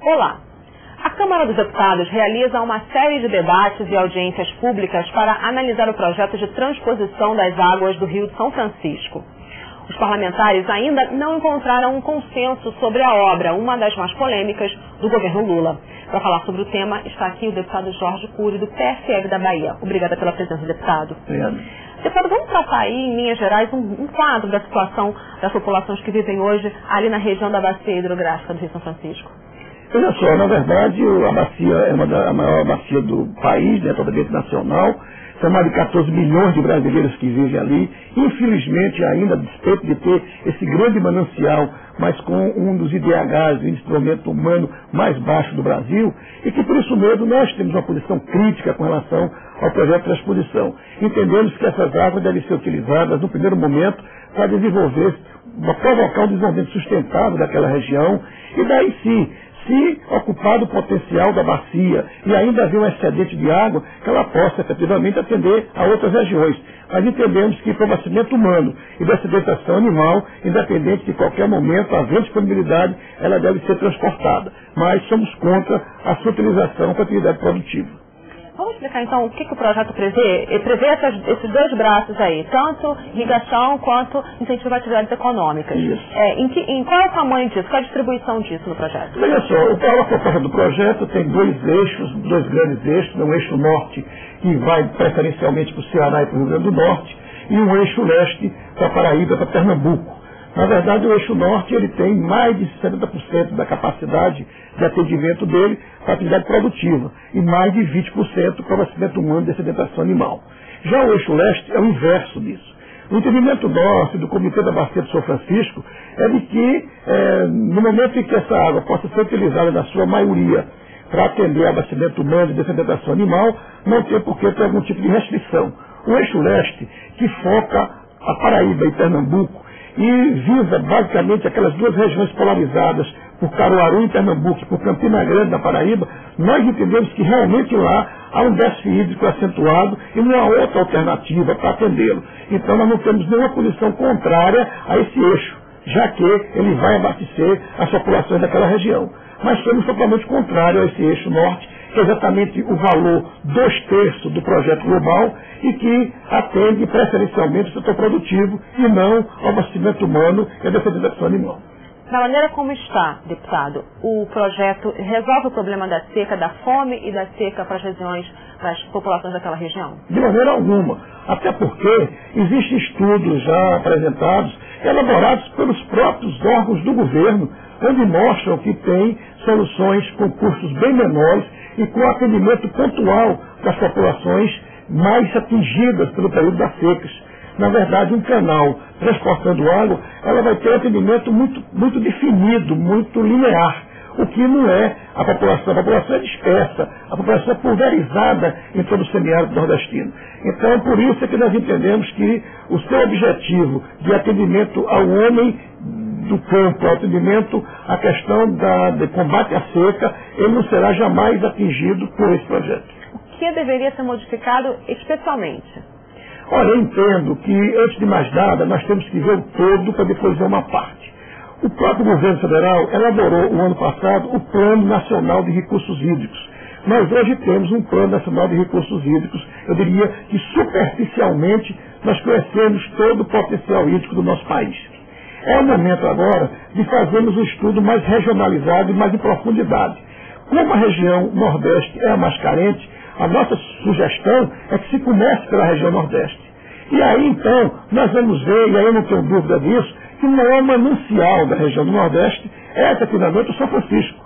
Olá! A Câmara dos Deputados realiza uma série de debates e audiências públicas para analisar o projeto de transposição das águas do Rio de São Francisco. Os parlamentares ainda não encontraram um consenso sobre a obra, uma das mais polêmicas do governo Lula. Para falar sobre o tema, está aqui o deputado Jorge Cury, do PSL da Bahia. Obrigada pela presença, deputado. Obrigado. Deputado, vamos tratar aí, em linhas gerais, um quadro da situação das populações que vivem hoje ali na região da bacia hidrográfica do Rio São Francisco. Olha só, na verdade, a bacia é a maior bacia do país, né, totalmente nacional. São mais de 14 milhões de brasileiros que vivem ali. Infelizmente, ainda, a despeito de ter esse grande manancial, mas com um dos IDHs, o Índice de Desenvolvimento Humano, mais baixo do Brasil, e que, por isso mesmo, nós temos uma posição crítica com relação ao projeto de transposição. Entendemos que essas águas devem ser utilizadas, no primeiro momento, para provocar um desenvolvimento sustentável daquela região, e daí sim, se ocupar do potencial da bacia e ainda haver um excedente de água, que ela possa efetivamente atender a outras regiões. Mas entendemos que para o abastecimento humano e da sedentação animal, independente de qualquer momento, havendo disponibilidade, ela deve ser transportada. Mas somos contra a sua utilização para atividade produtiva. Vamos explicar então o que o projeto prevê? Ele prevê esses dois braços aí, tanto irrigação quanto incentivo a atividades econômicas. Em qual é o tamanho disso? Qual é a distribuição disso no projeto? Veja só, a proposta do projeto tem dois grandes eixos, um eixo norte que vai preferencialmente para o Ceará e para o Rio Grande do Norte, e um eixo leste para Paraíba e para Pernambuco. Na verdade, o eixo norte ele tem mais de 70% da capacidade de atendimento dele para atividade produtiva e mais de 20% para o abastecimento humano e sedentação animal. Já o eixo leste é o inverso disso. O entendimento nosso do Comitê da Bacia do São Francisco é de que, no momento em que essa água possa ser utilizada na sua maioria para atender abastecimento humano e sedentação animal, não tem por que ter algum tipo de restrição. O eixo leste, que foca a Paraíba e Pernambuco, e visa basicamente aquelas duas regiões polarizadas, por Caruaru em Pernambuco e por Campina Grande na Paraíba, nós entendemos que realmente lá há um déficit hídrico acentuado e não há outra alternativa para atendê-lo. Então nós não temos nenhuma posição contrária a esse eixo, já que ele vai abastecer as populações daquela região. Mas somos totalmente contrários a esse eixo norte, que é exatamente o valor 2/3 do projeto global e que atende preferencialmente o setor produtivo e não ao abastecimento humano e a sedentação animal. Da maneira como está, deputado, o projeto resolve o problema da seca, da fome e da seca para as regiões, para as populações daquela região? De maneira alguma. Até porque existem estudos já apresentados, elaborados pelos próprios órgãos do governo, onde mostram que tem soluções com custos bem menores e com atendimento pontual das populações mais atingidas pelo período das secas. Na verdade, um canal transportando água, ela vai ter um atendimento muito definido, muito linear, o que não é a população. A população é dispersa, a população é pulverizada em todo o semiárido nordestino. Então, por isso é que nós entendemos que o seu objetivo de atendimento ao homem do campo, atendimento à questão de combate à seca, ele não será jamais atingido por esse projeto. O que deveria ser modificado especialmente? Olha, eu entendo que, antes de mais nada, nós temos que ver o todo para depois ver uma parte. O próprio governo federal elaborou, o ano passado, o Plano Nacional de Recursos Hídricos. Nós hoje temos um Plano Nacional de Recursos Hídricos, eu diria que superficialmente nós conhecemos todo o potencial hídrico do nosso país. É o momento agora de fazermos um estudo mais regionalizado e mais em profundidade. Como a região Nordeste é a mais carente, a nossa sugestão é que se comece pela região Nordeste. E aí, então, nós vamos ver, e aí eu não tenho dúvida disso, que o maior manancial da região do Nordeste é efetivamente o São Francisco.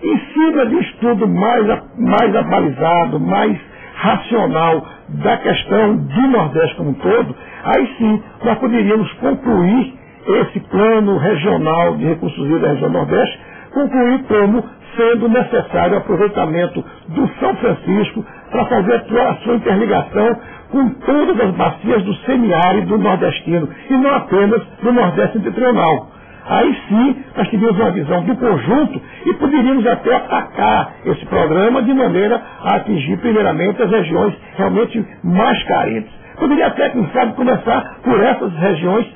Em cima de estudo mais abalizado, mais racional da questão do Nordeste como um todo, aí sim nós poderíamos concluir esse plano regional de recursos hídricos da região Nordeste, concluir como sendo necessário o aproveitamento do São Francisco para fazer a sua interligação com todas as bacias do semiárido nordestino e não apenas do Nordeste setentrional. Aí sim, nós teríamos uma visão do conjunto e poderíamos até atacar esse programa de maneira a atingir primeiramente as regiões realmente mais carentes. Poderia até, quem sabe, começar por essas regiões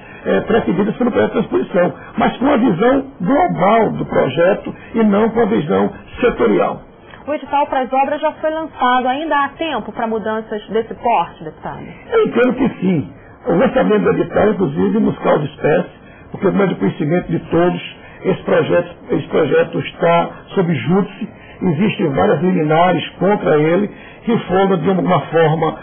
precedidas pelo projeto de transposição, mas com a visão global do projeto e não com a visão setorial. O edital para as obras já foi lançado. Ainda há tempo para mudanças desse porte, deputado? Eu entendo que sim. O lançamento do edital, inclusive, nos causa espécie, porque não é de conhecimento de todos. Esse projeto está sob júdice. Existem várias liminares contra ele, que foram, de alguma forma,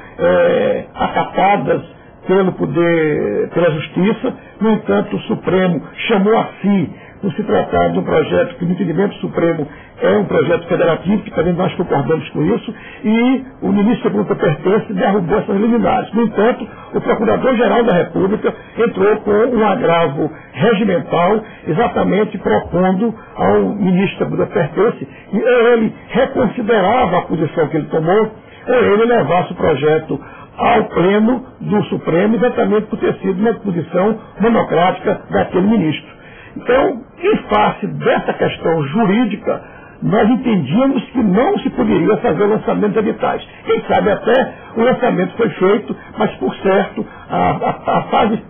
acatadas pelo poder, pela justiça. No entanto, o Supremo chamou a si, por se tratar de um projeto que, no entendimento supremo, é um projeto federativo, que também nós concordamos com isso, e o ministro da Pertence derrubou essas liminares. No entanto, o Procurador-Geral da República entrou com um agravo regimental, exatamente propondo ao ministro da Pertence que ele reconsiderava a posição que ele tomou, ou ele levasse o projeto ao pleno do Supremo, exatamente por ter sido uma posição monocrática daquele ministro. Então, em face dessa questão jurídica, nós entendíamos que não se poderia fazer o lançamento de editais. Quem sabe até o lançamento foi feito, mas por certo, a fase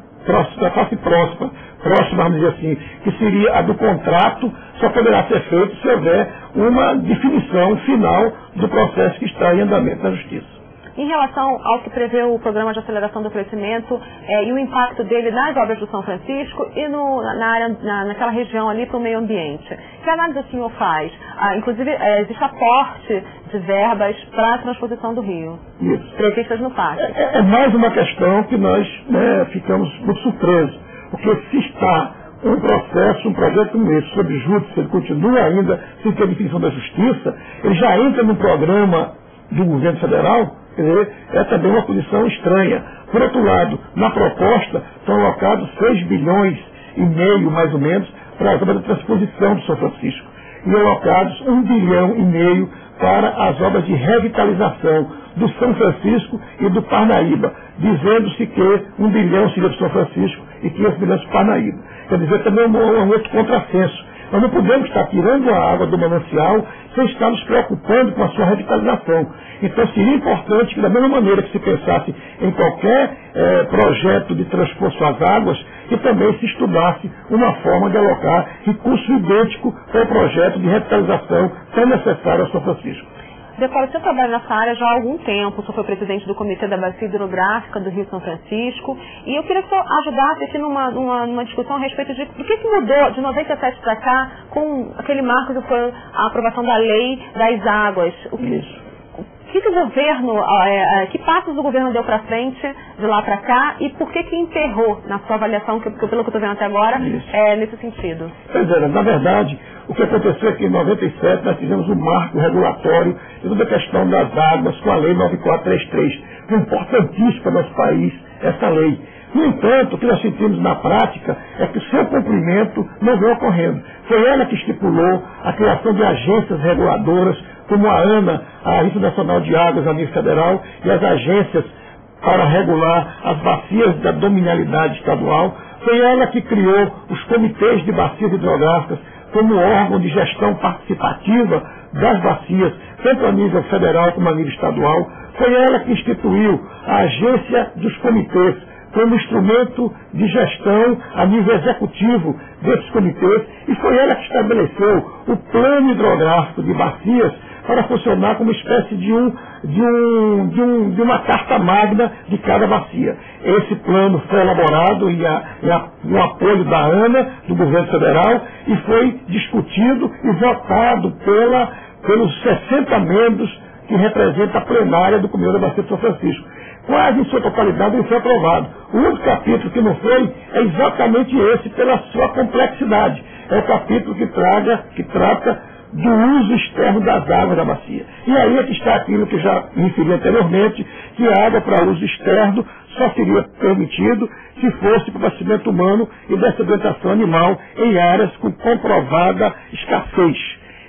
próxima, vamos dizer assim, que seria a do contrato, só poderá ser feito se houver uma definição final do processo que está em andamento na Justiça. Em relação ao que prevê o Programa de Aceleração do Crescimento e o impacto dele nas obras do São Francisco e naquela região ali para o meio ambiente, que análise o senhor faz? Inclusive, existe aporte de verbas para a transposição do Rio, previstas no PAC. É mais uma questão que nós ficamos muito surpresos, porque se está um projeto como esse, sob júdice, ele continua ainda sem ter definição da Justiça, ele já entra no programa do governo federal. Quer dizer, é também uma posição estranha. Por outro lado, na proposta estão alocados 6 bilhões e meio, mais ou menos, para as obras de transposição do São Francisco. E alocados 1 bilhão e meio para as obras de revitalização do São Francisco e do Parnaíba, dizendo-se que 1 bilhão seria do São Francisco e 500 milhões do Parnaíba. Quer dizer, também é um outro contrassenso. Nós não podemos estar tirando a água do manancial sem estar nos preocupando com a sua revitalização. Então seria importante que, da mesma maneira que se pensasse em qualquer projeto de transposto às águas, que também se estudasse uma forma de alocar recurso idêntico para o projeto de revitalização tão necessário ao São Francisco. Deputado, o senhor trabalha nessa área já há algum tempo, o senhor foi presidente do Comitê da Bacia Hidrográfica do Rio São Francisco, e eu queria que o senhor ajudasse aqui numa discussão a respeito de por que mudou de 97 para cá com aquele marco que foi a aprovação da lei das águas. Que o governo, que passos o governo deu para frente de lá para cá e por que enterrou na sua avaliação, que pelo que eu estou vendo até agora, nesse sentido? Pois é, na verdade, o que aconteceu é que em 97 nós fizemos um marco regulatório de toda a questão das águas com a lei 9433. Foi importantíssimo para o nosso país essa lei. No entanto, o que nós sentimos na prática é que o seu cumprimento não vem ocorrendo. Foi ela que estipulou a criação de agências reguladoras, como a ANA, a Agência Nacional de Águas a nível federal, e as agências para regular as bacias da dominialidade estadual. Foi ela que criou os comitês de bacias hidrográficas como órgão de gestão participativa das bacias, tanto a nível federal como a nível estadual. Foi ela que instituiu a agência dos comitês como instrumento de gestão a nível executivo desses comitês, e foi ela que estabeleceu o plano hidrográfico de bacias para funcionar como espécie de uma carta magna de cada bacia. Esse plano foi elaborado com o apoio da ANA, do governo federal, e foi discutido e votado pelos 60 membros que representam a plenária do Comitê da Bacia de São Francisco. Quase em sua totalidade ele foi aprovado. O único capítulo que não foi é exatamente esse, pela sua complexidade. É o capítulo que trata do uso externo das águas da bacia. E aí é que está aquilo que já me referi anteriormente, que a água para uso externo só seria permitido se fosse para o abastecimento humano e dessedimentação animal em áreas com comprovada escassez.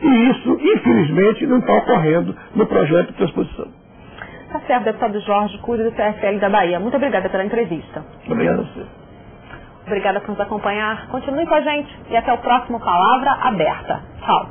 E isso, infelizmente, não está ocorrendo no projeto de transposição. Tá certo, deputado Jorge Cury, do CFL da Bahia. Muito obrigada pela entrevista. Obrigado a você. Obrigada por nos acompanhar. Continue com a gente e até o próximo Palavra Aberta. Tchau.